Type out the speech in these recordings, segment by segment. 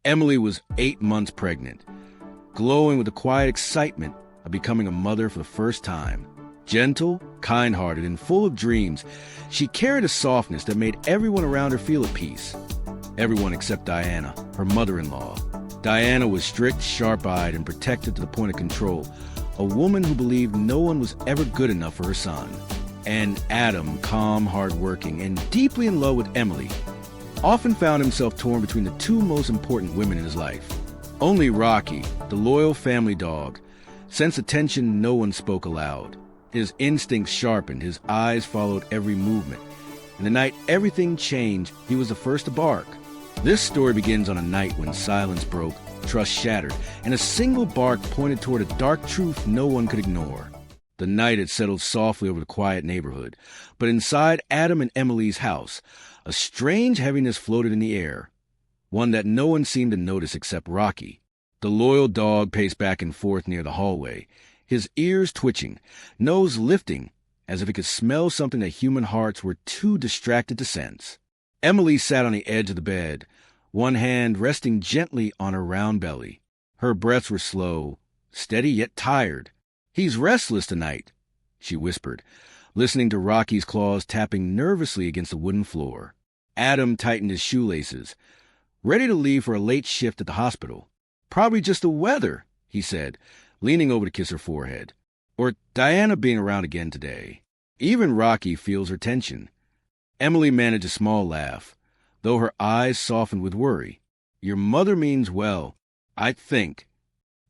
Emily was 8 months pregnant, glowing with the quiet excitement of becoming a mother for the first time. Gentle, kind-hearted, and full of dreams, she carried a softness that made everyone around her feel at peace. Everyone except Diana, her mother-in-law. Diana was strict, sharp-eyed, and protected to the point of control, a woman who believed no one was ever good enough for her son. And Adam, calm, hard-working, and deeply in love with Emily, often found himself torn between the two most important women in his life. Only Rocky, the loyal family dog, sensed a tension no one spoke aloud. His instincts sharpened, his eyes followed every movement. And the night everything changed, he was the first to bark. This story begins on a night when silence broke, trust shattered, and a single bark pointed toward a dark truth no one could ignore. The night had settled softly over the quiet neighborhood, but inside Adam and Emily's house, a strange heaviness floated in the air, one that no one seemed to notice except Rocky. The loyal dog paced back and forth near the hallway, his ears twitching, nose lifting, as if he could smell something that human hearts were too distracted to sense. Emily sat on the edge of the bed, one hand resting gently on her round belly. Her breaths were slow, steady yet tired. "He's restless tonight," she whispered, listening to Rocky's claws tapping nervously against the wooden floor. Adam tightened his shoelaces, ready to leave for a late shift at the hospital. "Probably just the weather," he said, leaning over to kiss her forehead. "Or Diana being around again today. Even Rocky feels her tension." Emily managed a small laugh, though her eyes softened with worry. "Your mother means well, I think."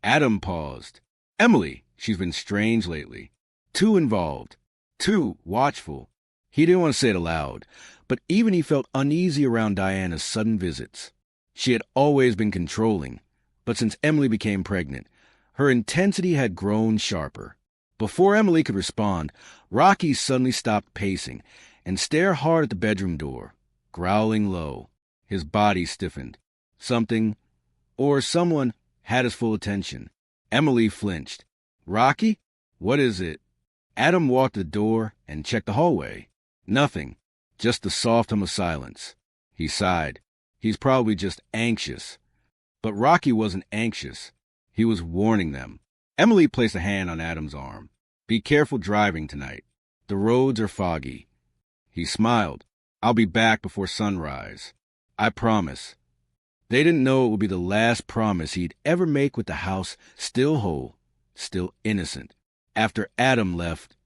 Adam paused. "Emily, she's been strange lately. Too involved. Too watchful." He didn't want to say it aloud, but even he felt uneasy around Diana's sudden visits. She had always been controlling, but since Emily became pregnant, her intensity had grown sharper. Before Emily could respond, Rocky suddenly stopped pacing and stared hard at the bedroom door, growling low. His body stiffened. Something, or someone, had his full attention. Emily flinched. "Rocky? What is it?" Adam walked to the door and checked the hallway. Nothing, just the soft hum of silence. He sighed. He's probably just anxious. But Rocky wasn't anxious. He was warning them. Emily placed a hand on Adam's arm. "Be careful driving tonight. The roads are foggy." He smiled. "I'll be back before sunrise. I promise." They didn't know it would be the last promise he'd ever make with the house still whole, still innocent. After Adam left,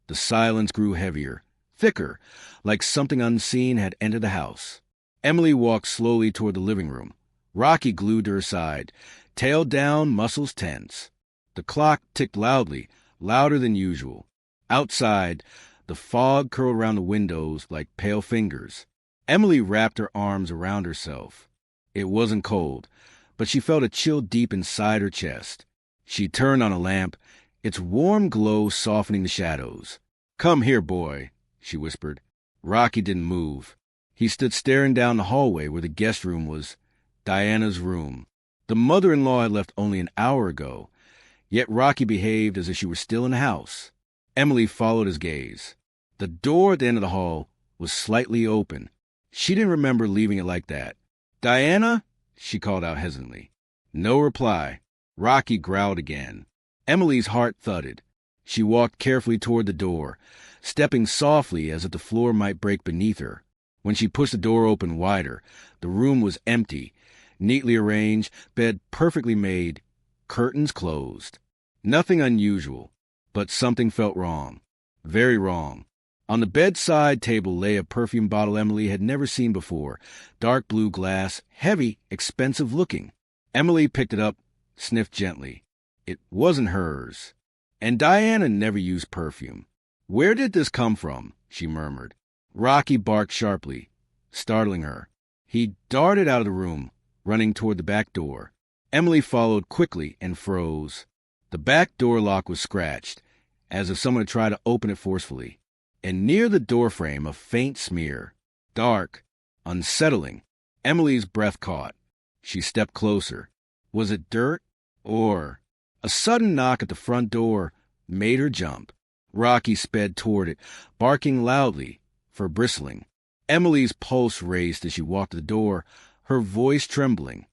the silence grew heavier, thicker, like something unseen had entered the house. Emily walked slowly toward the living room. Rocky glued to her side, tail down, muscles tense. The clock ticked loudly, louder than usual. Outside, the fog curled around the windows like pale fingers. Emily wrapped her arms around herself. It wasn't cold, but she felt a chill deep inside her chest. She turned on a lamp, its warm glow softening the shadows. "Come here, boy," she whispered. Rocky didn't move. He stood staring down the hallway where the guest room was, Diana's room. The mother-in-law had left only an hour ago, yet Rocky behaved as if she were still in the house. Emily followed his gaze. The door at the end of the hall was slightly open. She didn't remember leaving it like that. "Diana?" she called out hesitantly. No reply. Rocky growled again. Emily's heart thudded. She walked carefully toward the door, stepping softly as if the floor might break beneath her. When she pushed the door open wider, the room was empty, neatly arranged, bed perfectly made, curtains closed. Nothing unusual, but something felt wrong. Very wrong. On the bedside table lay a perfume bottle Emily had never seen before, dark blue glass, heavy, expensive looking. Emily picked it up, sniffed gently. It wasn't hers. And Diana never used perfume. "Where did this come from?" she murmured. Rocky barked sharply, startling her. He darted out of the room, running toward the back door. Emily followed quickly and froze. The back door lock was scratched, as if someone had tried to open it forcefully. And near the doorframe a faint smear. Dark, unsettling. Emily's breath caught. She stepped closer. Was it dirt? Or... A sudden knock at the front door made her jump. Rocky sped toward it, barking loudly, for bristling. Emily's pulse raced as she walked to the door, her voice trembling.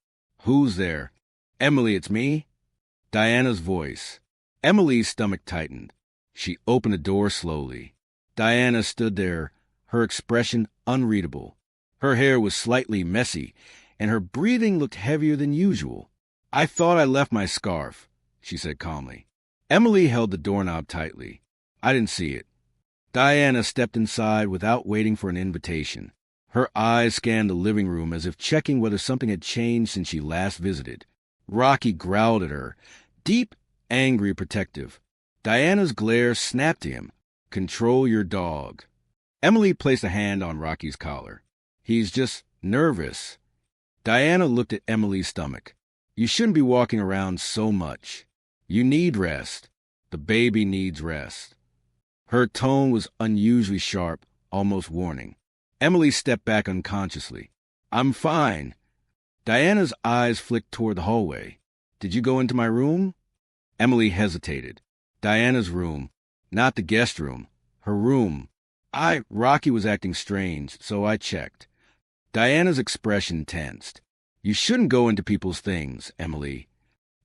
Who's there? Emily, it's me. Diana's voice. Emily's stomach tightened. She opened the door slowly. Diana stood there, her expression unreadable. Her hair was slightly messy, and her breathing looked heavier than usual. I thought I left my scarf, she said calmly. Emily held the doorknob tightly. I didn't see it. Diana stepped inside without waiting for an invitation. Her eyes scanned the living room as if checking whether something had changed since she last visited. Rocky growled at her, deep, angry, protective. Diana's glare snapped to him. Control your dog. Emily placed a hand on Rocky's collar. He's just nervous. Diana looked at Emily's stomach. You shouldn't be walking around so much. You need rest. The baby needs rest. Her tone was unusually sharp, almost warning. Emily stepped back unconsciously. I'm fine. Diana's eyes flicked toward the hallway. Did you go into my room? Emily hesitated. Diana's room, not the guest room. Her room. Rocky was acting strange, so I checked. Diana's expression tensed. You shouldn't go into people's things, Emily.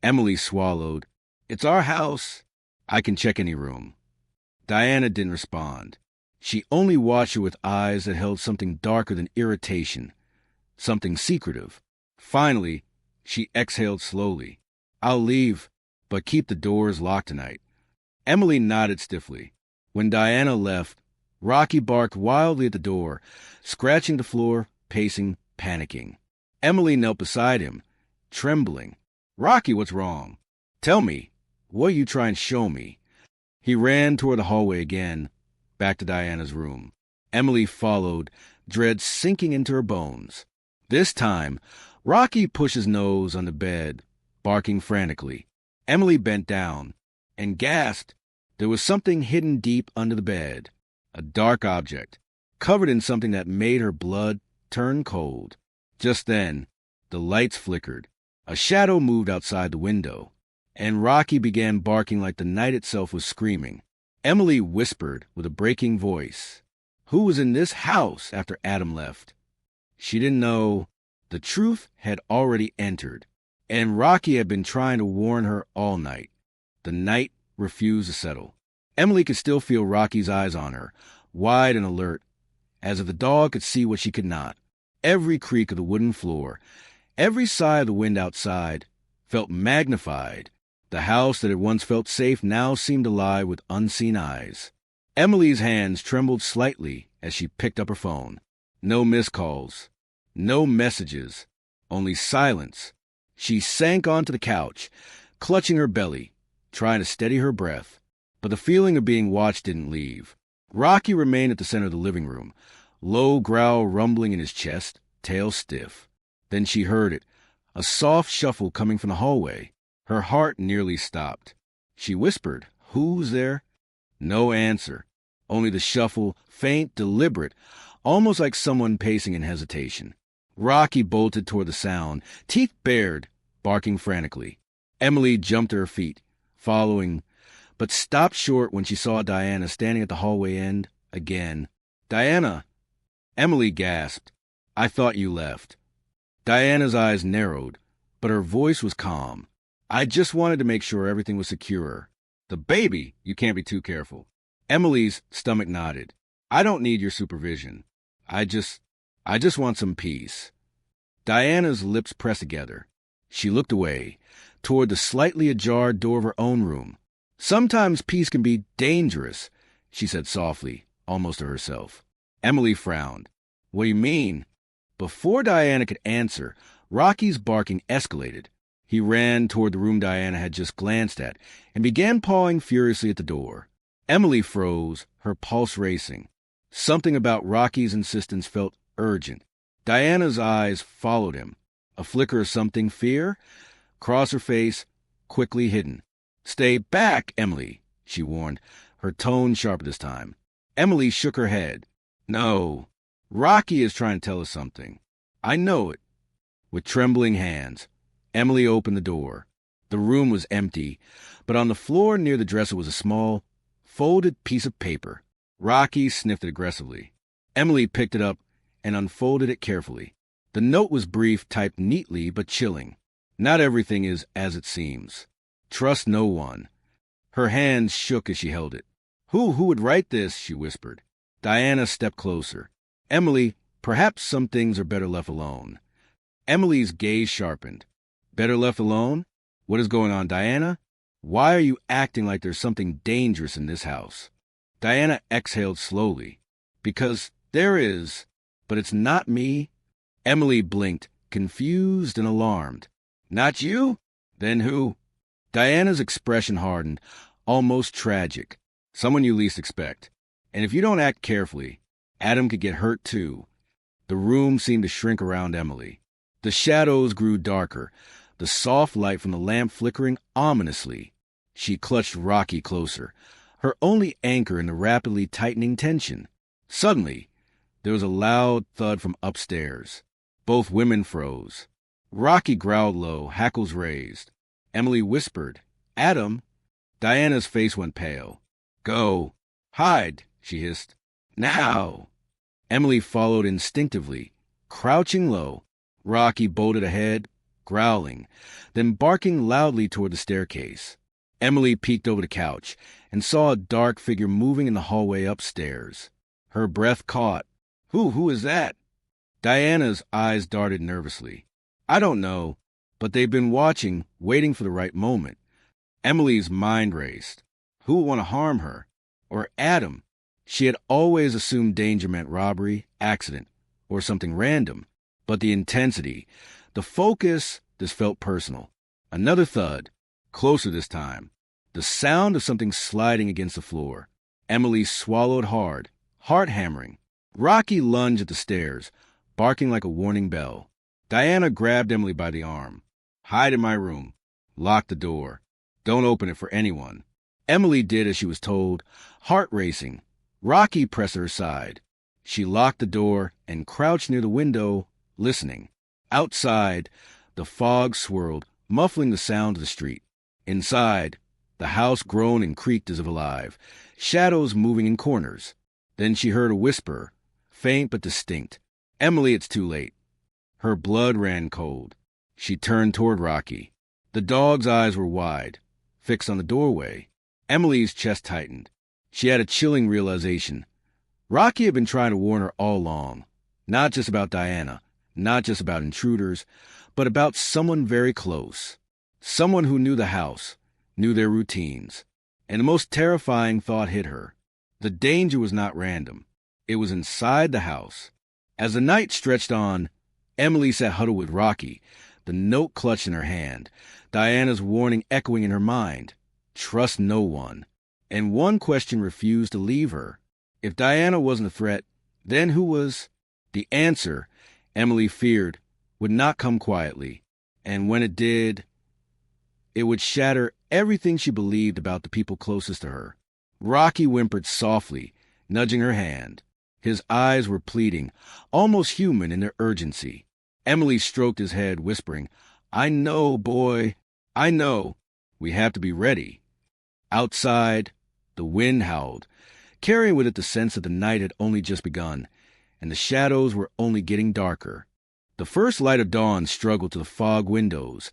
Emily swallowed. It's our house. I can check any room. Diana didn't respond. She only watched her with eyes that held something darker than irritation, something secretive. Finally, she exhaled slowly. I'll leave, but keep the doors locked tonight. Emily nodded stiffly. When Diana left, Rocky barked wildly at the door, scratching the floor, pacing, panicking. Emily knelt beside him, trembling. Rocky, what's wrong? Tell me. What are you trying to show me? He ran toward the hallway again, back to Diana's room. Emily followed, dread sinking into her bones. This time, Rocky pushed his nose on the bed, barking frantically. Emily bent down and gasped. There was something hidden deep under the bed, a dark object, covered in something that made her blood turn cold. Just then, the lights flickered. A shadow moved outside the window, and Rocky began barking like the night itself was screaming. Emily whispered with a breaking voice, "Who was in this house after Adam left?" She didn't know. The truth had already entered, and Rocky had been trying to warn her all night. The night refused to settle. Emily could still feel Rocky's eyes on her, wide and alert, as if the dog could see what she could not. Every creak of the wooden floor, every sigh of the wind outside, felt magnified. The house that had once felt safe now seemed alive with unseen eyes. Emily's hands trembled slightly as she picked up her phone. No missed calls, no messages, only silence. She sank onto the couch, clutching her belly, trying to steady her breath. But the feeling of being watched didn't leave. Rocky remained at the center of the living room, low growl rumbling in his chest, tail stiff. Then she heard it, a soft shuffle coming from the hallway. Her heart nearly stopped. She whispered, "Who's there?" No answer, only the shuffle, faint, deliberate, almost like someone pacing in hesitation. Rocky bolted toward the sound, teeth bared, barking frantically. Emily jumped to her feet, following, but stopped short when she saw Diana standing at the hallway end again. "Diana!" Emily gasped. "I thought you left." Diana's eyes narrowed, but her voice was calm. "I just wanted to make sure everything was secure. The baby, you can't be too careful." Emily's stomach nodded. "I don't need your supervision. I just want some peace." Diana's lips pressed together. She looked away, toward the slightly ajar door of her own room. "Sometimes peace can be dangerous," she said softly, almost to herself. Emily frowned. "What do you mean?" Before Diana could answer, Rocky's barking escalated. He ran toward the room Diana had just glanced at and began pawing furiously at the door. Emily froze, her pulse racing. Something about Rocky's insistence felt urgent. Diana's eyes followed him. A flicker of something, fear, across her face, quickly hidden. "Stay back, Emily," she warned, her tone sharper this time. Emily shook her head. "No, Rocky is trying to tell us something. I know it." With trembling hands, Emily opened the door. The room was empty, but on the floor near the dresser was a small, folded piece of paper. Rocky sniffed it aggressively. Emily picked it up and unfolded it carefully. The note was brief, typed neatly but chilling. Not everything is as it seems. Trust no one. Her hands shook as she held it. Who would write this? She whispered. Diana stepped closer. Emily, perhaps some things are better left alone. Emily's gaze sharpened. Better left alone? What is going on, Diana? Why are you acting like there's something dangerous in this house? Diana exhaled slowly. Because there is, but it's not me. Emily blinked, confused and alarmed. Not you? Then who? Diana's expression hardened, almost tragic. Someone you least expect. And if you don't act carefully, Adam could get hurt too. The room seemed to shrink around Emily. The shadows grew darker, the soft light from the lamp flickering ominously. She clutched Rocky closer, her only anchor in the rapidly tightening tension. Suddenly, there was a loud thud from upstairs. Both women froze. Rocky growled low, hackles raised. Emily whispered, Adam. Diana's face went pale. Go. Hide, she hissed. Now. Emily followed instinctively, crouching low. Rocky bolted ahead, growling, then barking loudly toward the staircase. Emily peeked over the couch and saw a dark figure moving in the hallway upstairs. Her breath caught. Who is that? Diana's eyes darted nervously. I don't know, but they've been watching, waiting for the right moment. Emily's mind raced. Who would want to harm her? Or Adam? She had always assumed danger meant robbery, accident, or something random. But the intensity, the focus, this felt personal. Another thud, closer this time. The sound of something sliding against the floor. Emily swallowed hard, heart hammering. Rocky lunged at the stairs, barking like a warning bell. Diana grabbed Emily by the arm. Hide in my room. Lock the door. Don't open it for anyone. Emily did as she was told, heart racing. Rocky pressed her aside. She locked the door and crouched near the window, listening. Outside, the fog swirled, muffling the sound of the street. Inside, the house groaned and creaked as if alive, shadows moving in corners. Then she heard a whisper, faint but distinct. Emily, it's too late. Her blood ran cold. She turned toward Rocky. The dog's eyes were wide, fixed on the doorway. Emily's chest tightened. She had a chilling realization. Rocky had been trying to warn her all along. Not just about Diana, not just about intruders, but about someone very close. Someone who knew the house, knew their routines. And the most terrifying thought hit her. The danger was not random. It was inside the house. As the night stretched on, Emily sat huddled with Rocky, the note clutched in her hand, Diana's warning echoing in her mind. Trust no one. And one question refused to leave her. If Diana wasn't a threat, then who was? The answer, Emily feared, would not come quietly. And when it did, it would shatter everything she believed about the people closest to her. Rocky whimpered softly, nudging her hand. His eyes were pleading, almost human in their urgency. Emily stroked his head, whispering, I know, boy, I know. We have to be ready. Outside, the wind howled, carrying with it the sense that the night had only just begun, and the shadows were only getting darker. The first light of dawn struggled to the fog windows,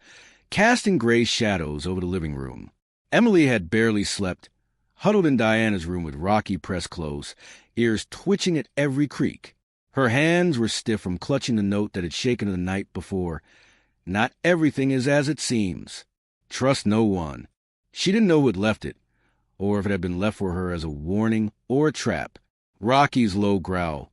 casting gray shadows over the living room. Emily had barely slept, huddled in Diana's room with Rocky pressed close, ears twitching at every creak. Her hands were stiff from clutching the note that had shaken her the night before. Not everything is as it seems. Trust no one. She didn't know who had left it, or if it had been left for her as a warning or a trap. Rocky's low growl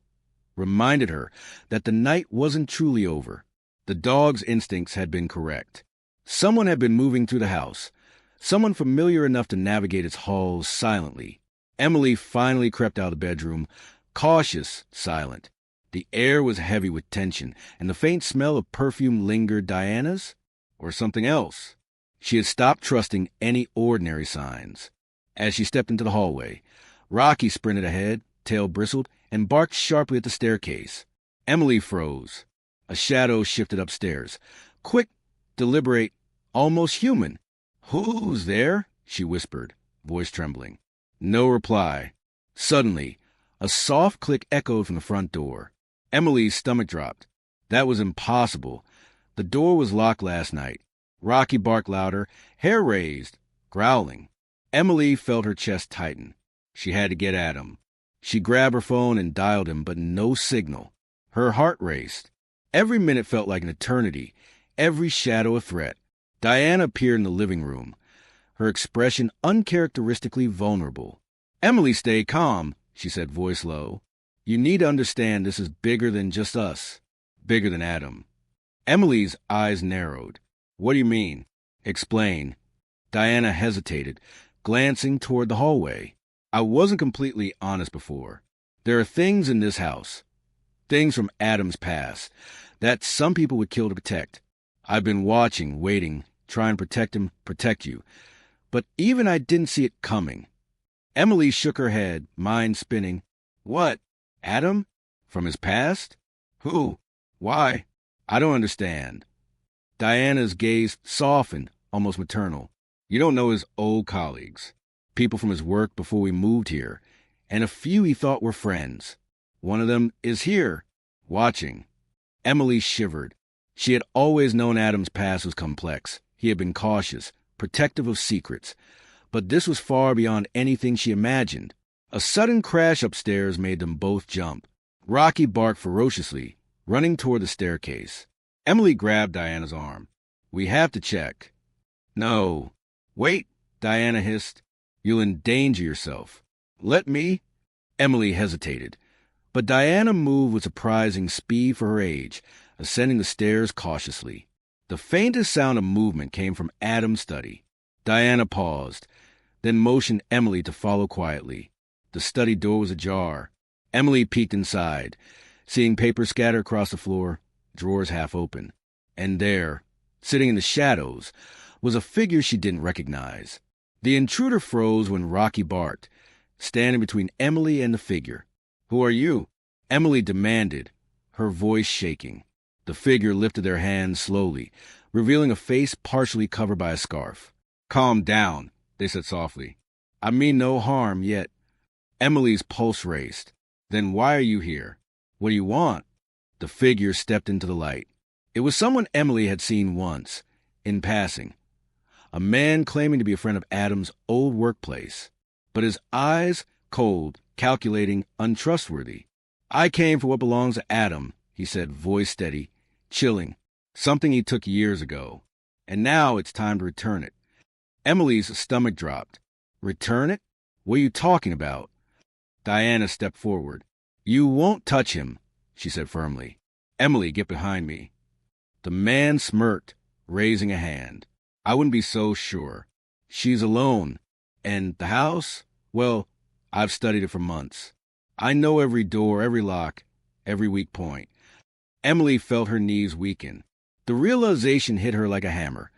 reminded her that the night wasn't truly over. The dog's instincts had been correct. Someone had been moving through the house, someone familiar enough to navigate its halls silently. Emily finally crept out of the bedroom, cautious, silent. The air was heavy with tension, and the faint smell of perfume lingered. Diana's? Or something else? She had stopped trusting any ordinary signs. As she stepped into the hallway, Rocky sprinted ahead, tail bristled, and barked sharply at the staircase. Emily froze. A shadow shifted upstairs. Quick, deliberate, almost human. Who's there? She whispered, voice trembling. No reply. Suddenly, a soft click echoed from the front door. Emily's stomach dropped. That was impossible. The door was locked last night. Rocky barked louder, hair raised, growling. Emily felt her chest tighten. She had to get at him. She grabbed her phone and dialed him, but no signal. Her heart raced. Every minute felt like an eternity, every shadow a threat. Diana appeared in the living room, her expression uncharacteristically vulnerable. "Emily, stay calm," she said, voice low. "You need to understand this is bigger than just us, bigger than Adam." Emily's eyes narrowed. "What do you mean?" "Explain." Diana hesitated, glancing toward the hallway. "I wasn't completely honest before. There are things in this house, things from Adam's past, that some people would kill to protect. I've been watching, waiting, trying to protect him, protect you. But even I didn't see it coming." Emily shook her head, mind spinning. "What? Adam? From his past? Who? Why? I don't understand." Diana's gaze softened, almost maternal. "You don't know his old colleagues, people from his work before we moved here, and a few he thought were friends. One of them is here, watching." Emily shivered. She had always known Adam's past was complex. He had been cautious, protective of secrets. But this was far beyond anything she imagined. A sudden crash upstairs made them both jump. Rocky barked ferociously, running toward the staircase. Emily grabbed Diana's arm. "We have to check." "No." "Wait," Diana hissed. "You'll endanger yourself." "Let me?" Emily hesitated. But Diana moved with surprising speed for her age, ascending the stairs cautiously. The faintest sound of movement came from Adam's study. Diana paused, then motioned Emily to follow quietly. The study door was ajar. Emily peeked inside, seeing papers scattered across the floor, drawers half open. And there, sitting in the shadows, was a figure she didn't recognize. The intruder froze when Rocky barked, standing between Emily and the figure. "Who are you?" Emily demanded, her voice shaking. The figure lifted their hands slowly, revealing a face partially covered by a scarf. "Calm down," they said softly. "I mean no harm yet." Emily's pulse raced. "Then why are you here? What do you want?" The figure stepped into the light. It was someone Emily had seen once, in passing. A man claiming to be a friend of Adam's old workplace. But his eyes, cold, calculating, untrustworthy. "I came for what belongs to Adam," he said, voice steady, chilling. "Something he took years ago. And now it's time to return it." Emily's stomach dropped. "Return it? What are you talking about?" Diana stepped forward. "You won't touch him," she said firmly. "Emily, get behind me." The man smirked, raising a hand. "I wouldn't be so sure. She's alone. And the house? Well, I've studied it for months. I know every door, every lock, every weak point." Emily felt her knees weaken. The realization hit her like a hammer.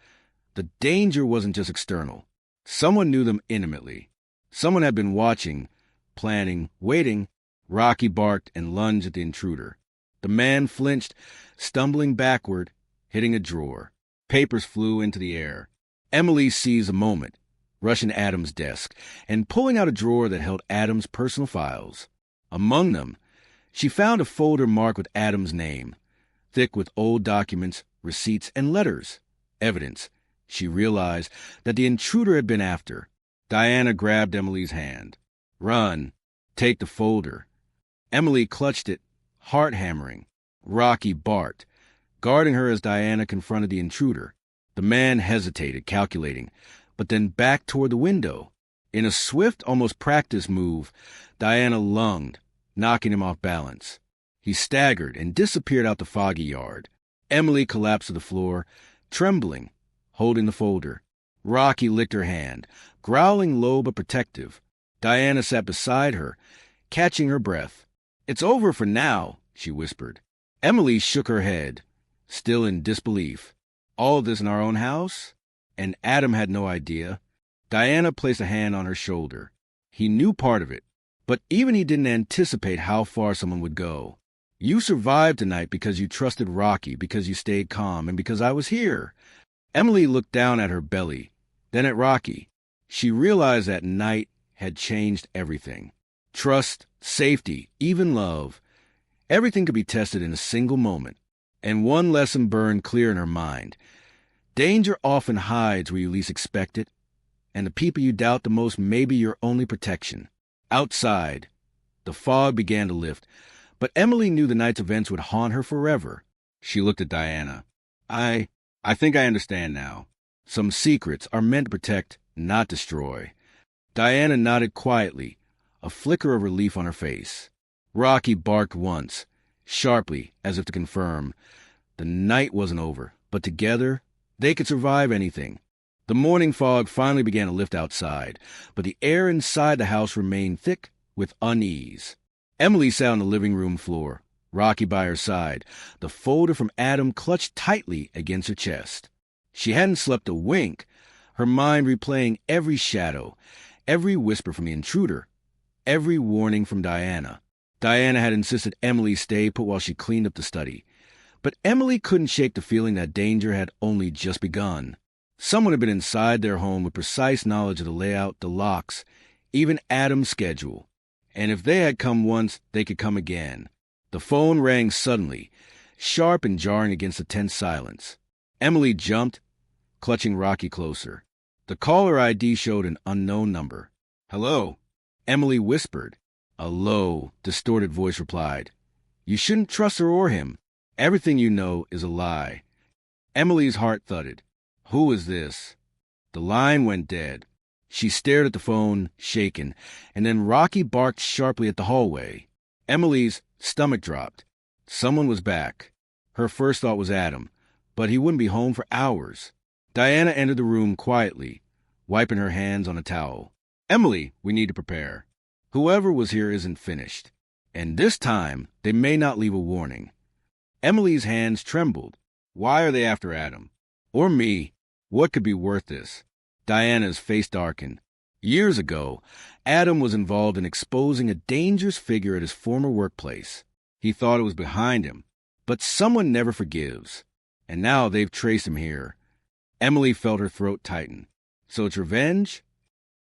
The danger wasn't just external. Someone knew them intimately. Someone had been watching, planning, waiting. Rocky barked and lunged at the intruder. The man flinched, stumbling backward, hitting a drawer. Papers flew into the air. Emily seized a moment, rushing to Adam's desk, and pulling out a drawer that held Adam's personal files. Among them, she found a folder marked with Adam's name, thick with old documents, receipts, and letters. Evidence. She realized that the intruder had been after. Diana grabbed Emily's hand. "Run. Take the folder." Emily clutched it, heart hammering. Rocky barked, guarding her as Diana confronted the intruder. The man hesitated, calculating, but then backed toward the window. In a swift, almost practiced move, Diana lunged, knocking him off balance. He staggered and disappeared out the foggy yard. Emily collapsed to the floor, trembling, holding the folder. Rocky licked her hand, growling low but protective. Diana sat beside her, catching her breath. "It's over for now," she whispered. Emily shook her head, still in disbelief. All this in our own house? And Adam had no idea. Diana placed a hand on her shoulder. He knew part of it, but even he didn't anticipate how far someone would go. "You survived tonight because you trusted Rocky, because you stayed calm, and because I was here." Emily looked down at her belly, then at Rocky. She realized that night had changed everything. Trust, safety, even love. Everything could be tested in a single moment. And one lesson burned clear in her mind. Danger often hides where you least expect it, and the people you doubt the most may be your only protection. Outside, the fog began to lift, but Emily knew the night's events would haunt her forever. She looked at Diana. I think I understand now. Some secrets are meant to protect, not destroy. Diana nodded quietly, a flicker of relief on her face. Rocky barked once, sharply, as if to confirm. The night wasn't over, but together, they could survive anything. The morning fog finally began to lift outside, but the air inside the house remained thick with unease. Emily sat on the living room floor, Rocky by her side, the folder from Adam clutched tightly against her chest. She hadn't slept a wink, her mind replaying every shadow, every whisper from the intruder, every warning from Diana. Diana had insisted Emily stay put while she cleaned up the study. But Emily couldn't shake the feeling that danger had only just begun. Someone had been inside their home with precise knowledge of the layout, the locks, even Adam's schedule. And if they had come once, they could come again. The phone rang suddenly, sharp and jarring against the tense silence. Emily jumped, clutching Rocky closer. The caller ID showed an unknown number. "Hello," Emily whispered. A low, distorted voice replied, "You shouldn't trust her or him. Everything you know is a lie." Emily's heart thudded. Who is this? The line went dead. She stared at the phone, shaken, and then Rocky barked sharply at the hallway. Emily's stomach dropped. Someone was back. Her first thought was Adam, but he wouldn't be home for hours. Diana entered the room quietly, wiping her hands on a towel. "Emily, we need to prepare. Whoever was here isn't finished. And this time, they may not leave a warning." Emily's hands trembled. Why are they after Adam? Or me? What could be worth this? Diana's face darkened. Years ago, Adam was involved in exposing a dangerous figure at his former workplace. He thought it was behind him. But someone never forgives. And now they've traced him here. Emily felt her throat tighten. So it's revenge?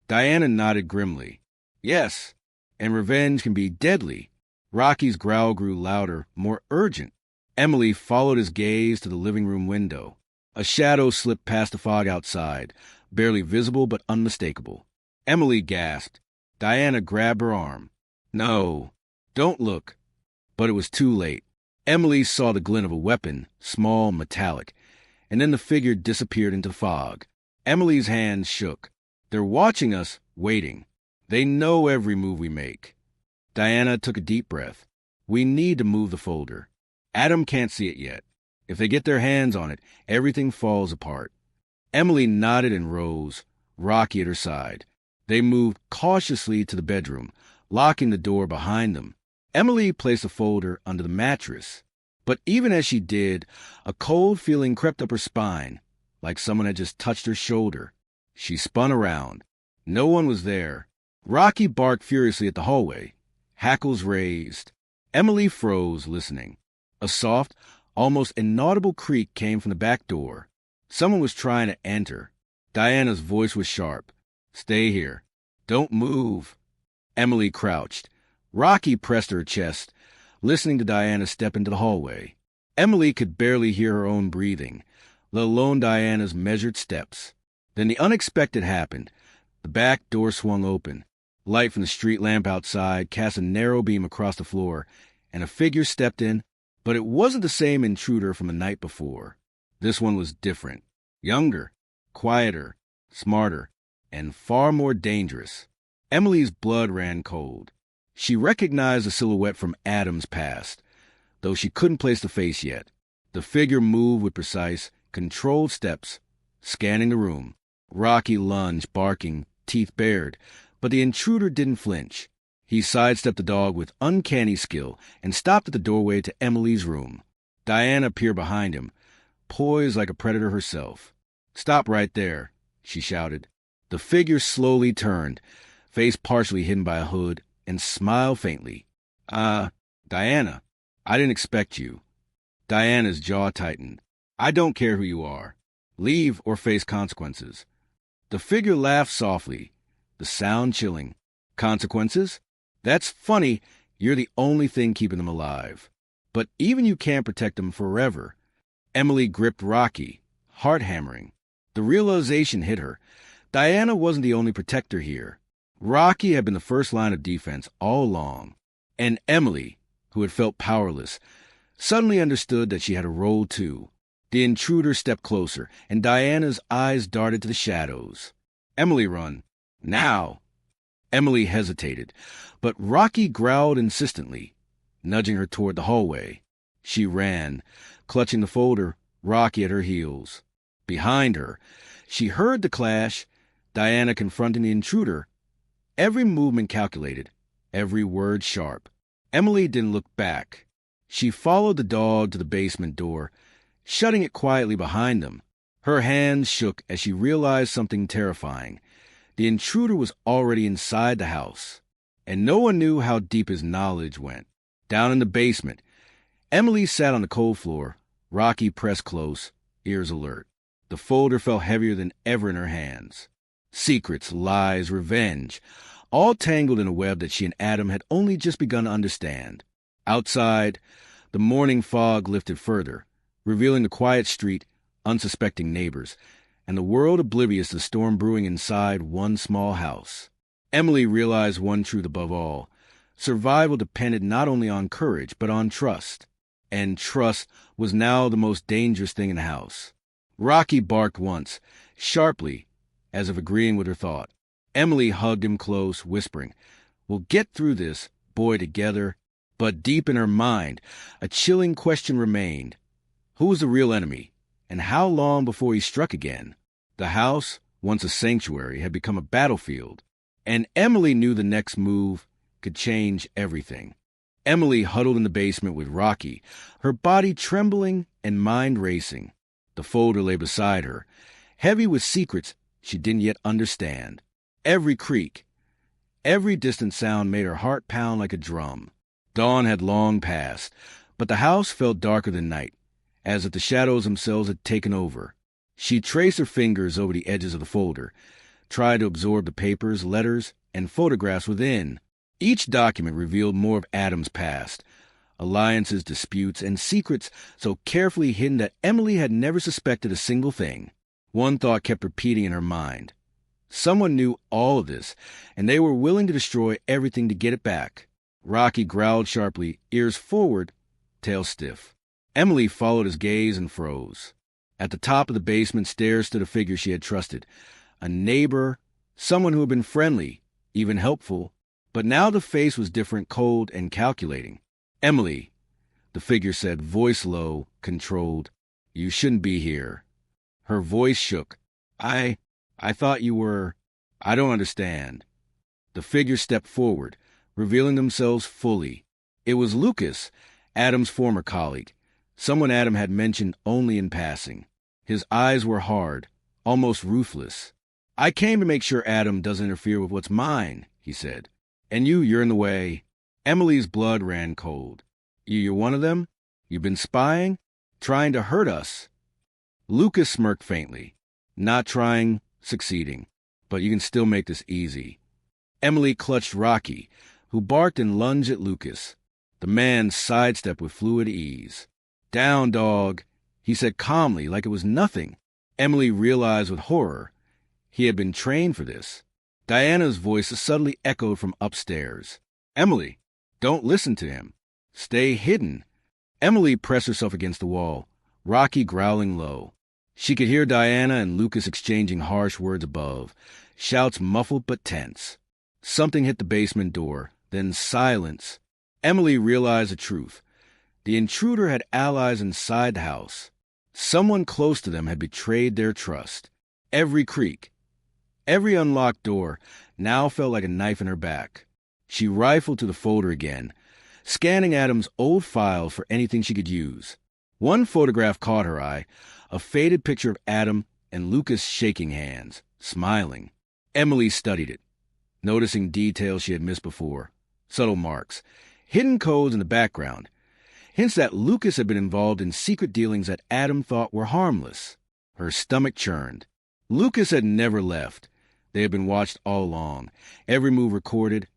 Diana nodded grimly. Yes, and revenge can be deadly. Rocky's growl grew louder, more urgent. Emily followed his gaze to the living room window. A shadow slipped past the fog outside, barely visible but unmistakable. Emily gasped. Diana grabbed her arm. "No, don't look." But it was too late. Emily saw the glint of a weapon, small, metallic, and then the figure disappeared into fog. Emily's hands shook. They're watching us, waiting. They know every move we make. Diana took a deep breath. We need to move the folder. Adam can't see it yet. If they get their hands on it, everything falls apart. Emily nodded and rose, Rocky at her side. They moved cautiously to the bedroom, locking the door behind them. Emily placed the folder under the mattress. But even as she did, a cold feeling crept up her spine, like someone had just touched her shoulder. She spun around. No one was there. Rocky barked furiously at the hallway, hackles raised. Emily froze, listening. A soft, almost inaudible creak came from the back door. Someone was trying to enter. Diana's voice was sharp. "Stay here. Don't move." Emily crouched. Rocky pressed her chest, listening to Diana step into the hallway. Emily could barely hear her own breathing, let alone Diana's measured steps. Then the unexpected happened. The back door swung open. Light from the street lamp outside cast a narrow beam across the floor, and a figure stepped in, but it wasn't the same intruder from the night before. This one was different. Younger, quieter, smarter, and far more dangerous. Emily's blood ran cold. She recognized the silhouette from Adam's past, though she couldn't place the face yet. The figure moved with precise, controlled steps, scanning the room. Rocky lunged, barking, teeth bared, but the intruder didn't flinch. He sidestepped the dog with uncanny skill and stopped at the doorway to Emily's room. Diana peered behind him, poised like a predator herself. "Stop right there," she shouted. The figure slowly turned, face partially hidden by a hood, and smiled faintly. Diana, I didn't expect you." Diana's jaw tightened. "I don't care who you are. Leave or face consequences." The figure laughed softly, the sound chilling. "Consequences? That's funny. You're the only thing keeping them alive. But even you can't protect them forever." Emily gripped Rocky, heart hammering. The realization hit her. Diana wasn't the only protector here. Rocky had been the first line of defense all along. And Emily, who had felt powerless, suddenly understood that she had a role too. The intruder stepped closer, and Diana's eyes darted to the shadows. "Emily, run. Now!" Emily hesitated, but Rocky growled insistently, nudging her toward the hallway. She ran, clutching the folder, Rocky at her heels. Behind her, she heard the clash, Diana confronting the intruder. Every movement calculated, every word sharp. Emily didn't look back. She followed the dog to the basement door, shutting it quietly behind them. Her hands shook as she realized something terrifying. The intruder was already inside the house, and no one knew how deep his knowledge went. Down in the basement, Emily sat on the cold floor, Rocky pressed close, ears alert. The folder felt heavier than ever in her hands. Secrets, lies, revenge, all tangled in a web that she and Adam had only just begun to understand. Outside, the morning fog lifted further, revealing the quiet street, unsuspecting neighbors, and the world oblivious to the storm brewing inside one small house. Emily realized one truth above all. Survival depended not only on courage, but on trust. And trust was now the most dangerous thing in the house. Rocky barked once, sharply, as if agreeing with her thought. Emily hugged him close, whispering, "We'll get through this, boy, together." But deep in her mind, a chilling question remained. Who was the real enemy, and how long before he struck again? The house, once a sanctuary, had become a battlefield, and Emily knew the next move could change everything. Emily huddled in the basement with Rocky, her body trembling and mind racing. The folder lay beside her, heavy with secrets she didn't yet understand. Every creak, every distant sound made her heart pound like a drum. Dawn had long passed, but the house felt darker than night, as if the shadows themselves had taken over. She traced her fingers over the edges of the folder, tried to absorb the papers, letters, and photographs within. Each document revealed more of Adam's past, alliances, disputes, and secrets so carefully hidden that Emily had never suspected a single thing. One thought kept repeating in her mind. Someone knew all of this, and they were willing to destroy everything to get it back. Rocky growled sharply, ears forward, tail stiff. Emily followed his gaze and froze. At the top of the basement stairs stood a figure she had trusted, a neighbor, someone who had been friendly, even helpful. But now the face was different, cold and calculating. "Emily," the figure said, voice low, controlled, "you shouldn't be here." Her voice shook. I thought you were... I don't understand." The figure stepped forward, revealing themselves fully. It was Lucas, Adam's former colleague, someone Adam had mentioned only in passing. His eyes were hard, almost ruthless. "I came to make sure Adam doesn't interfere with what's mine," he said. "And you're in the way." Emily's blood ran cold. You're one of them? You've been spying? Trying to hurt us?" Lucas smirked faintly. "Not trying, succeeding. But you can still make this easy." Emily clutched Rocky, who barked and lunged at Lucas. The man sidestepped with fluid ease. "Down, dog," he said calmly, like it was nothing. Emily realized with horror he had been trained for this. Diana's voice suddenly echoed from upstairs. "Emily, don't listen to him. Stay hidden." Emily pressed herself against the wall, Rocky growling low. She could hear Diana and Lucas exchanging harsh words above, shouts muffled but tense. Something hit the basement door, then silence. Emily realized the truth. The intruder had allies inside the house. Someone close to them had betrayed their trust. Every creak, every unlocked door now felt like a knife in her back. She rifled to the folder again, scanning Adam's old files for anything she could use. One photograph caught her eye, a faded picture of Adam and Lucas shaking hands, smiling. Emily studied it, noticing details she had missed before, subtle marks, hidden codes in the background, hints that Lucas had been involved in secret dealings that Adam thought were harmless. Her stomach churned. Lucas had never left. They had been watched all along, every move recorded,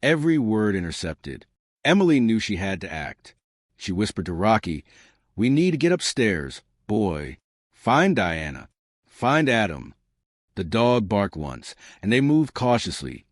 every word intercepted. Emily knew she had to act. She whispered to Rocky, "We need to get upstairs, boy, Find Diana. Find Adam. The dog barked once, and they moved cautiously,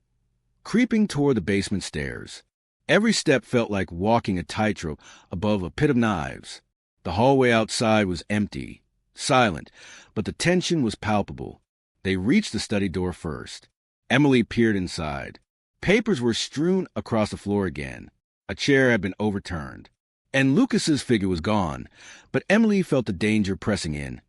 creeping toward the basement stairs. Every step felt like walking a tightrope above a pit of knives. The hallway outside was empty, silent, but the tension was palpable. They reached the study door first. Emily peered inside. Papers were strewn across the floor again. A chair had been overturned, and Lucas's figure was gone, but Emily felt the danger pressing in,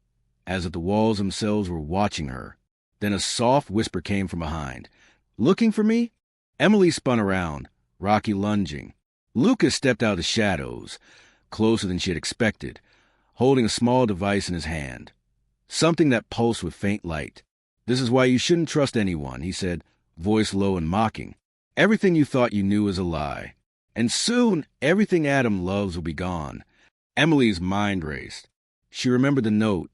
as if the walls themselves were watching her. Then a soft whisper came from behind. "Looking for me?" Emily spun around, Rocky lunging. Lucas stepped out of the shadows, closer than she had expected, holding a small device in his hand, something that pulsed with faint light. "This is why you shouldn't trust anyone," he said, voice low and mocking. "Everything you thought you knew is a lie. And soon, everything Adam loves will be gone." Emily's mind raced. She remembered the note,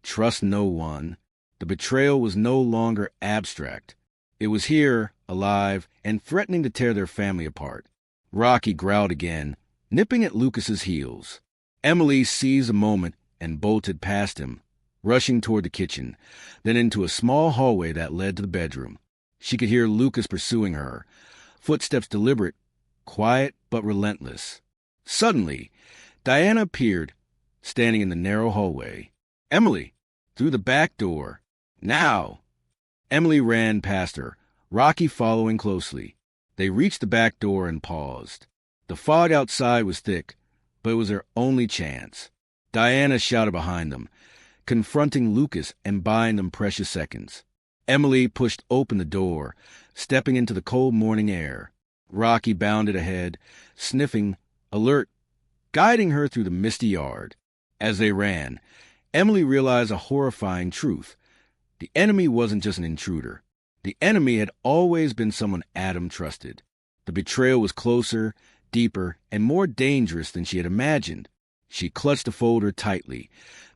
"Trust no one." The betrayal was no longer abstract. It was here, alive, and threatening to tear their family apart. Rocky growled again, nipping at Lucas's heels. Emily seized a moment and bolted past him, rushing toward the kitchen, then into a small hallway that led to the bedroom. She could hear Lucas pursuing her, footsteps deliberate, quiet but relentless. Suddenly, Diana appeared, standing in the narrow hallway. "Emily, through the back door. Now!" Emily ran past her, Rocky following closely. They reached the back door and paused. The fog outside was thick, but it was their only chance. Diana shouted behind them, confronting Lucas and buying them precious seconds. Emily pushed open the door, stepping into the cold morning air. Rocky bounded ahead, sniffing, alert, guiding her through the misty yard. As they ran, Emily realized a horrifying truth. The enemy wasn't just an intruder. The enemy had always been someone Adam trusted. The betrayal was closer, deeper, and more dangerous than she had imagined. She clutched the folder tightly,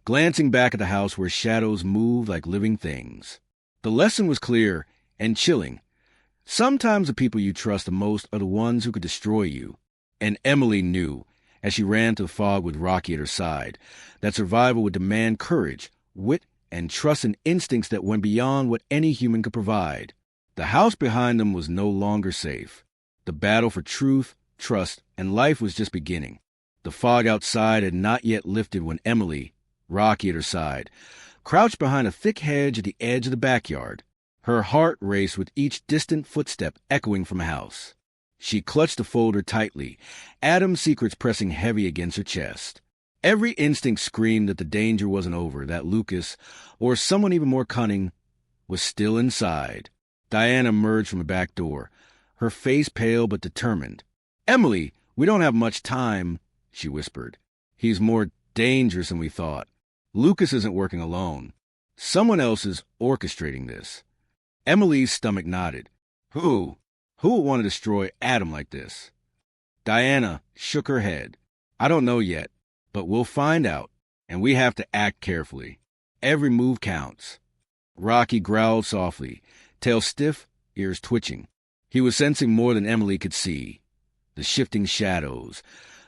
glancing back at the house where shadows moved like living things. The lesson was clear and chilling. Sometimes the people you trust the most are the ones who could destroy you. And Emily knew, as she ran to the fog with Rocky at her side, that survival would demand courage, wit, and trust in instincts that went beyond what any human could provide. The house behind them was no longer safe. The battle for truth, trust, and life was just beginning. The fog outside had not yet lifted when Emily, Rocky at her side, crouched behind a thick hedge at the edge of the backyard. Her heart raced with each distant footstep echoing from the house. She clutched the folder tightly, Adam's secrets pressing heavy against her chest. Every instinct screamed that the danger wasn't over, that Lucas, or someone even more cunning, was still inside. Diana emerged from the back door, her face pale but determined. "Emily, we don't have much time," she whispered. "He's more dangerous than we thought. Lucas isn't working alone. Someone else is orchestrating this." Emily's stomach nodded. Who? Who would want to destroy Adam like this? Diana shook her head. "I don't know yet, but we'll find out, and we have to act carefully. Every move counts." Rocky growled softly, tail stiff, ears twitching. He was sensing more than Emily could see. The shifting shadows,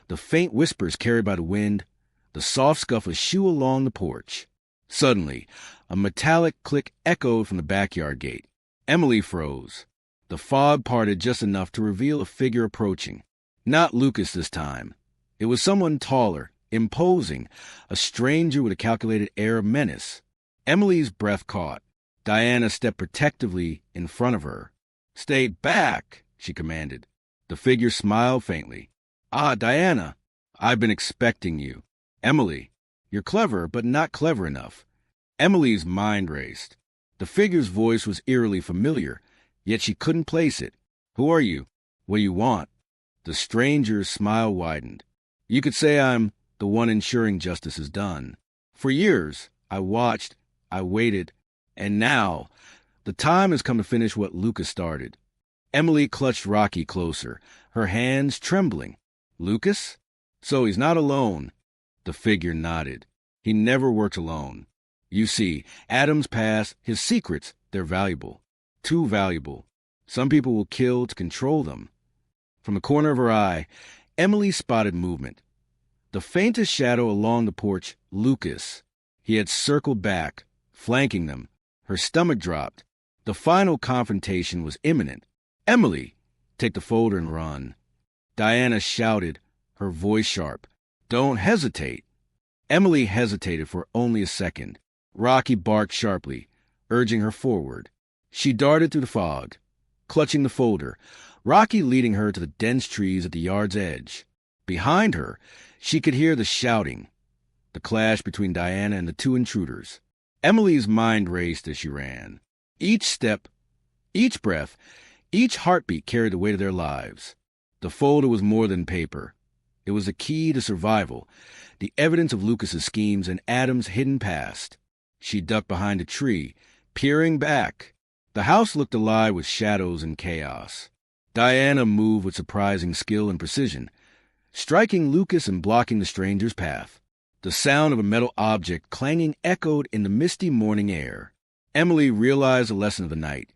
the faint whispers carried by the wind, the soft scuff of a shoe along the porch. Suddenly, a metallic click echoed from the backyard gate. Emily froze. The fog parted just enough to reveal a figure approaching. Not Lucas this time. It was someone taller, imposing, a stranger with a calculated air of menace. Emily's breath caught. Diana stepped protectively in front of her. "Stay back," she commanded. The figure smiled faintly. "Ah, Diana, I've been expecting you." "Emily, you're clever, but not clever enough." Emily's mind raced. The figure's voice was eerily familiar, yet she couldn't place it. "Who are you? What do you want?" The stranger's smile widened. "You could say I'm the one ensuring justice is done. For years, I watched, I waited, and now, the time has come to finish what Lucas started." Emily clutched Rocky closer, her hands trembling. "Lucas? So he's not alone." The figure nodded. "He never worked alone. You see, Adam's past, his secrets, they're valuable. Too valuable. Some people will kill to control them." From the corner of her eye, Emily spotted movement. The faintest shadow along the porch, Lucas. He had circled back, flanking them. Her stomach dropped. The final confrontation was imminent. "Emily, take the folder and run." Diana shouted, her voice sharp. "Don't hesitate." Emily hesitated for only a second. Rocky barked sharply, urging her forward. She darted through the fog, clutching the folder, Rocky leading her to the dense trees at the yard's edge. Behind her, she could hear the shouting, the clash between Diana and the two intruders. Emily's mind raced as she ran. Each step, each breath, each heartbeat carried the weight of their lives. The folder was more than paper. It was the key to survival, the evidence of Lucas's schemes and Adam's hidden past. She ducked behind a tree, peering back. The house looked alive with shadows and chaos. Diana moved with surprising skill and precision, striking Lucas and blocking the stranger's path. The sound of a metal object clanging echoed in the misty morning air. Emily realized the lesson of the night.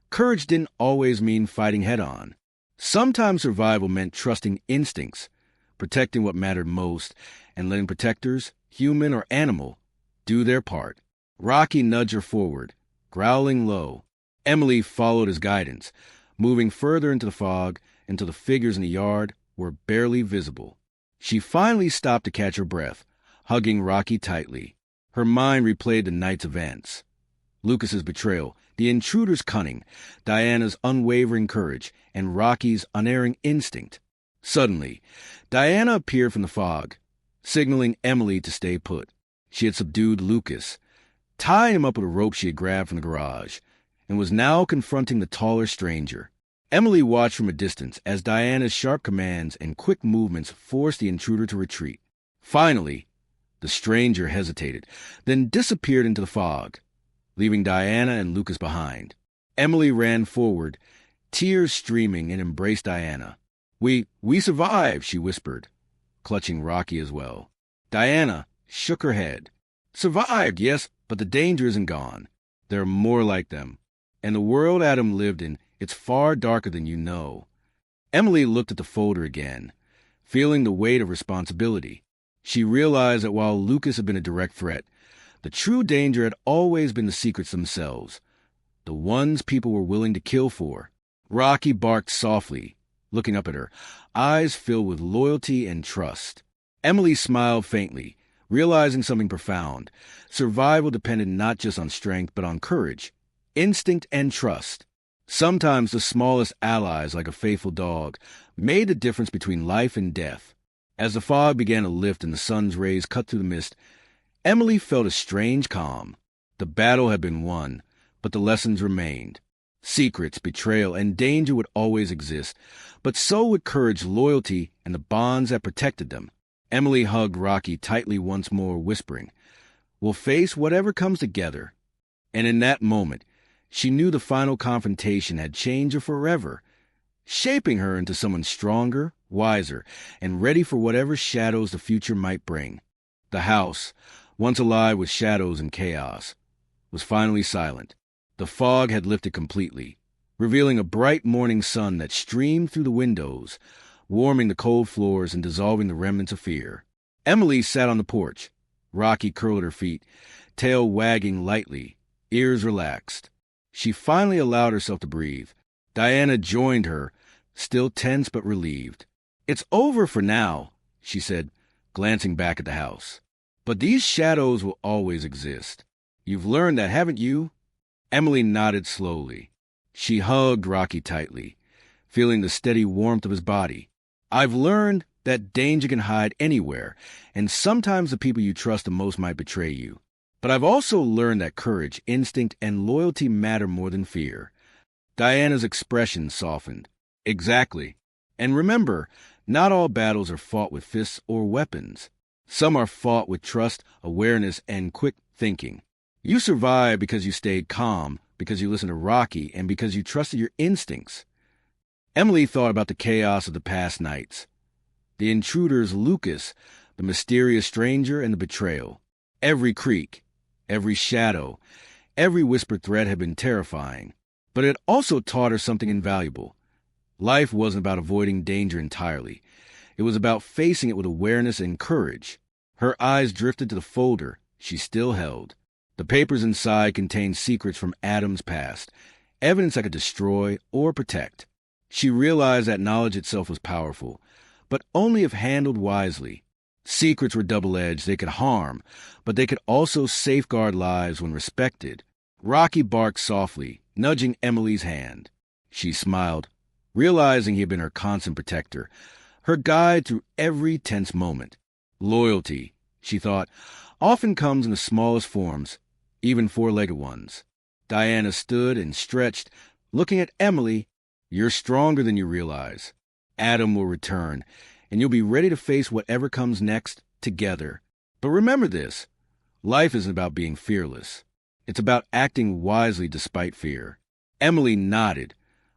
Courage didn't always mean fighting head-on. Sometimes survival meant trusting instincts, protecting what mattered most, and letting protectors, human or animal, do their part. Rocky nudged her forward, growling low. Emily followed his guidance, moving further into the fog until the figures in the yard were barely visible. She finally stopped to catch her breath, hugging Rocky tightly. Her mind replayed the night's events. Lucas's betrayal, the intruder's cunning, Diana's unwavering courage, and Rocky's unerring instinct. Suddenly, Diana appeared from the fog, signaling Emily to stay put. She had subdued Lucas, tied him up with a rope she had grabbed from the garage, and was now confronting the taller stranger. Emily watched from a distance as Diana's sharp commands and quick movements forced the intruder to retreat. Finally, the stranger hesitated, then disappeared into the fog, leaving Diana and Lucas behind. Emily ran forward, tears streaming, and embraced Diana. We survived," she whispered, clutching Rocky as well. Diana shook her head. "Survived, yes, but the danger isn't gone. There are more like them. And the world Adam lived in, it's far darker than you know." Emily looked at the folder again, feeling the weight of responsibility. She realized that while Lucas had been a direct threat, the true danger had always been the secrets themselves, the ones people were willing to kill for. Rocky barked softly, looking up at her, eyes filled with loyalty and trust. Emily smiled faintly, realizing something profound. Survival depended not just on strength, but on courage, instinct, and trust. Sometimes the smallest allies, like a faithful dog, made the difference between life and death. As the fog began to lift and the sun's rays cut through the mist, Emily felt a strange calm. The battle had been won, but the lessons remained. Secrets, betrayal, and danger would always exist, but so would courage, loyalty, and the bonds that protected them. Emily hugged Rocky tightly once more, whispering, "We'll face whatever comes together." And in that moment, she knew the final confrontation had changed her forever, shaping her into someone stronger, wiser, and ready for whatever shadows the future might bring. The house, once alive with shadows and chaos, was finally silent. The fog had lifted completely, revealing a bright morning sun that streamed through the windows, warming the cold floors and dissolving the remnants of fear. Emily sat on the porch. Rocky curled at her feet, tail wagging lightly, ears relaxed. She finally allowed herself to breathe. Diana joined her, still tense but relieved. "It's over for now," she said, glancing back at the house. "But these shadows will always exist. You've learned that, haven't you?" Emily nodded slowly. She hugged Rocky tightly, feeling the steady warmth of his body. "I've learned that danger can hide anywhere, and sometimes the people you trust the most might betray you. But I've also learned that courage, instinct, and loyalty matter more than fear." Diana's expression softened. "Exactly. And remember, not all battles are fought with fists or weapons. Some are fought with trust, awareness, and quick thinking. You survived because you stayed calm, because you listened to Rocky, and because you trusted your instincts." Emily thought about the chaos of the past nights. The intruders, Lucas, the mysterious stranger, and the betrayal. Every creak, every shadow, every whispered threat had been terrifying. But it also taught her something invaluable. Life wasn't about avoiding danger entirely. It was about facing it with awareness and courage. Her eyes drifted to the folder, she still held. The papers inside contained secrets from Adam's past, evidence that could destroy or protect. She realized that knowledge itself was powerful, but only if handled wisely. Secrets were double-edged. They could harm, but they could also safeguard lives when respected. Rocky barked softly, nudging Emily's hand. She smiled, realizing he had been her constant protector, her guide through every tense moment. Loyalty, she thought, often comes in the smallest forms, even four-legged ones. Diana stood and stretched, looking at Emily. You're stronger than you realize. Adam will return, and you'll be ready to face whatever comes next together. But remember this, life isn't about being fearless. It's about acting wisely despite fear. Emily nodded,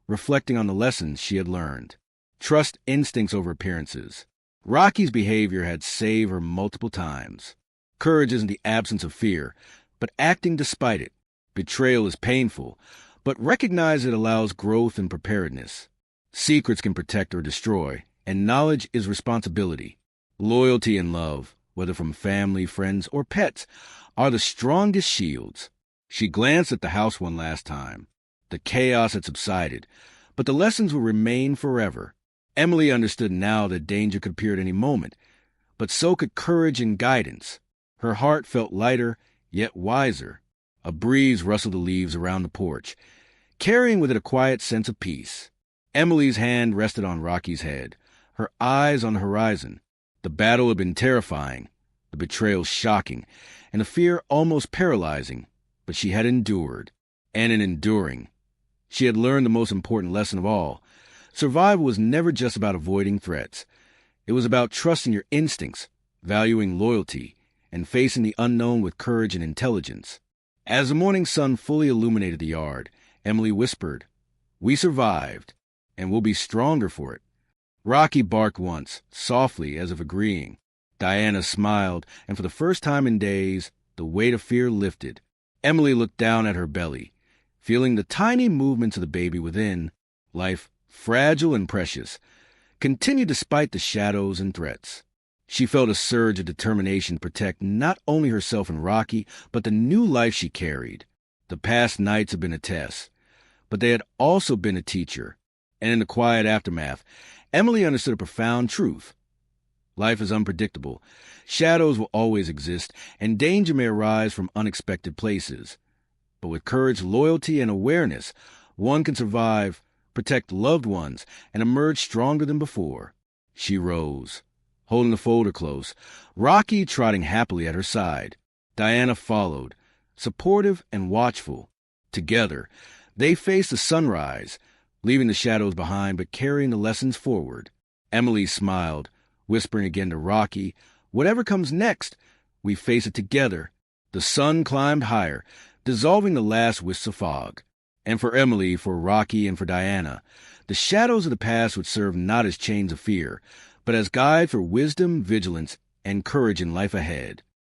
reflecting on the lessons she had learned. Trust instincts over appearances. Rocky's behavior had saved her multiple times. Courage isn't the absence of fear, but acting despite it. Betrayal is painful, but recognize it allows growth and preparedness. Secrets can protect or destroy, and knowledge is responsibility. Loyalty and love, whether from family, friends, or pets, are the strongest shields. She glanced at the house one last time. The chaos had subsided, but the lessons will remain forever. Emily understood now that danger could appear at any moment, but so could courage and guidance. Her heart felt lighter, yet wiser. A breeze rustled the leaves around the porch, carrying with it a quiet sense of peace. Emily's hand rested on Rocky's head, her eyes on the horizon. The battle had been terrifying, the betrayal shocking, and the fear almost paralyzing, but she had endured. And in enduring, she had learned the most important lesson of all. Survival was never just about avoiding threats. It was about trusting your instincts, valuing loyalty, and facing the unknown with courage and intelligence. As the morning sun fully illuminated the yard, Emily whispered, "We survived, and we'll be stronger for it." Rocky barked once, softly as if agreeing. Diana smiled, and for the first time in days, the weight of fear lifted. Emily looked down at her belly, feeling the tiny movements of the baby within. Life, fragile and precious, continued despite the shadows and threats. She felt a surge of determination to protect not only herself and Rocky, but the new life she carried. The past nights had been a test, but they had also been a teacher. And in the quiet aftermath, Emily understood a profound truth. Life is unpredictable. Shadows will always exist, and danger may arise from unexpected places. But with courage, loyalty, and awareness, one can survive, protect loved ones, and emerge stronger than before. She rose, holding the folder close, Rocky trotting happily at her side. Diana followed, supportive and watchful. Together, they faced the sunrise, leaving the shadows behind but carrying the lessons forward. Emily smiled, whispering again to Rocky, "Whatever comes next, we face it together." The sun climbed higher, dissolving the last wisps of fog. And for Emily, for Rocky, and for Diana, the shadows of the past would serve not as chains of fear, but as guides for wisdom, vigilance, and courage in life ahead.